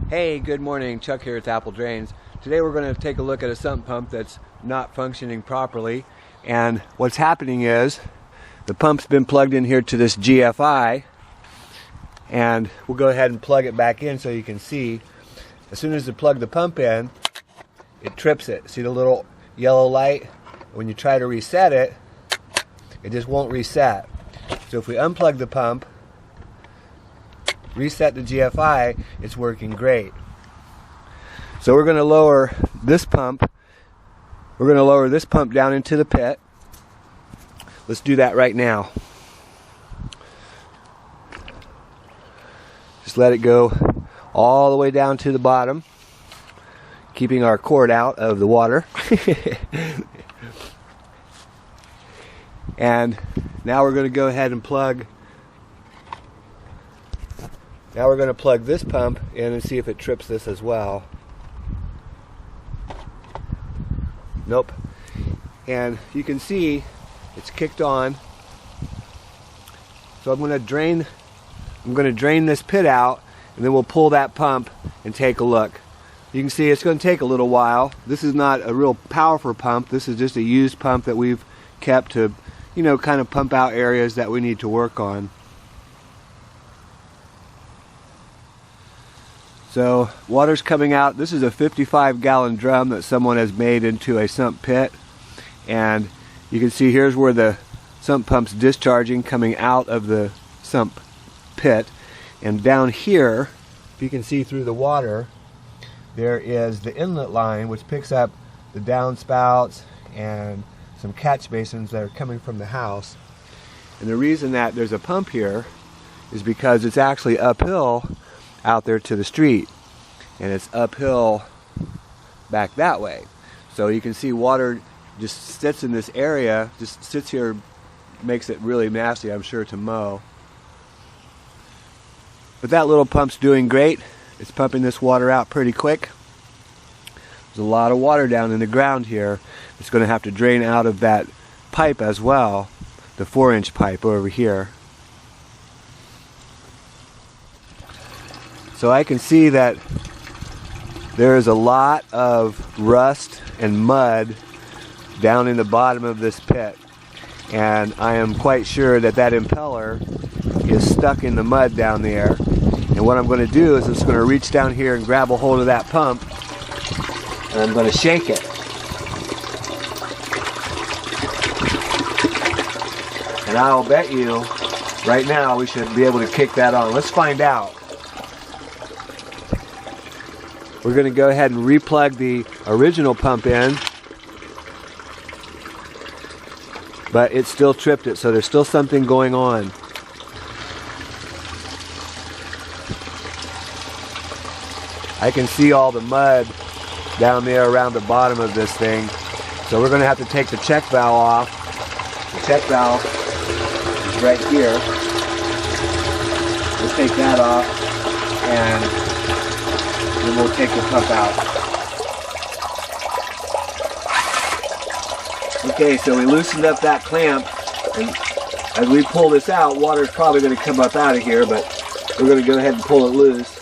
Hey, good morning. Chuck here at Apple Drains. Today we're going to take a look at a sump pump that's not functioning properly. And what's happening is the pump's been plugged in here to this GFI, and we'll go ahead and plug it back in so you can see. As soon as you plug the pump in, it trips it. See the little yellow light? When you try to reset it, it just won't reset. So if we unplug the pump, reset the GFI, it's working great. So we're going to lower this pump. We're going to lower this pump down into the pit. Let's do that right now. Just let it go all the way down to the bottom, keeping our cord out of the water. And now we're going to go ahead and plug. Now we're going to plug this pump in and see if it trips this as well. Nope. And you can see it's kicked on. So I'm going to drain this pit out, and then we'll pull that pump and take a look. You can see it's going to take a little while. This is not a real powerful pump. This is just a used pump that we've kept to, kind of pump out areas that we need to work on. So water's coming out. This is a 55-gallon drum that someone has made into a sump pit, and you can see here's where the sump pump's discharging, coming out of the sump pit. And down here, if you can see through the water, there is the inlet line which picks up the downspouts and some catch basins that are coming from the house. And the reason that there's a pump here is because it's actually uphill out there to the street, and it's uphill back that way. So you can see water just sits in this area, just sits here, makes it really nasty, I'm sure, to mow. But that little pump's doing great. It's pumping this water out pretty quick. There's a lot of water down in the ground here. It's going to have to drain out of that pipe as well, the 4-inch pipe over here. So I can see that there is a lot of rust and mud down in the bottom of this pit, and I am quite sure that that impeller is stuck in the mud down there. And what I'm going to do is I'm just going to reach down here and grab a hold of that pump, and I'm going to shake it. And I'll bet you right now we should be able to kick that on. Let's find out. We're going to go ahead and replug the original pump in, but it still tripped it, so there's still something going on. I can see all the mud down there around the bottom of this thing, so we're going to have to take the check valve off. The check valve is right here. We'll take that off, and then we'll take the pump out. Okay, so we loosened up that clamp, and as we pull this out, water's probably going to come up out of here, but we're going to go ahead and pull it loose.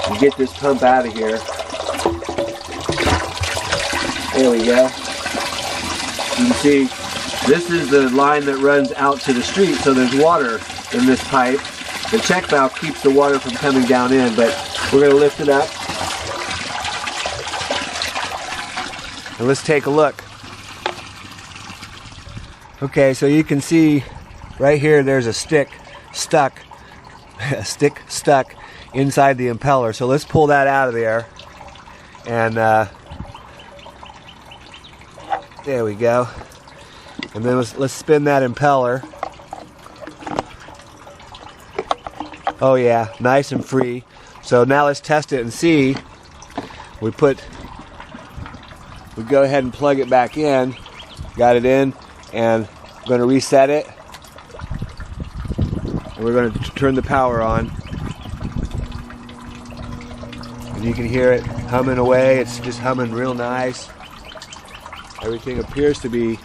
And get this pump out of here. There we go. You can see this is the line that runs out to the street, so there's water in this pipe. The check valve keeps the water from coming down in, but we're going to lift it up. And let's take a look. Okay, so you can see right here there's a stick stuck inside the impeller. So let's pull that out of there. And there we go. And then let's spin that impeller. Oh yeah, nice and free. So now let's test it and see. We go ahead and plug it back in. Got it in, and I'm going to reset it. And we're going to turn the power on. And you can hear it humming away. It's just humming real nice. Everything appears to be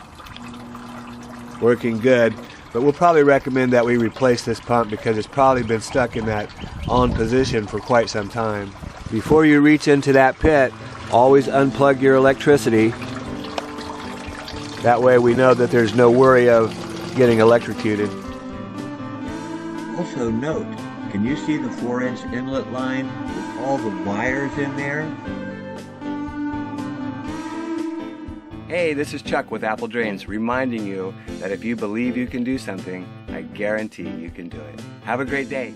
working good. But we'll probably recommend that we replace this pump because it's probably been stuck in that on position for quite some time. Before you reach into that pit, always unplug your electricity. That way we know that there's no worry of getting electrocuted. Also note, can you see the 4-inch inlet line with all the wires in there? Hey, this is Chuck with Apple Drains, reminding you that if you believe you can do something, I guarantee you can do it. Have a great day.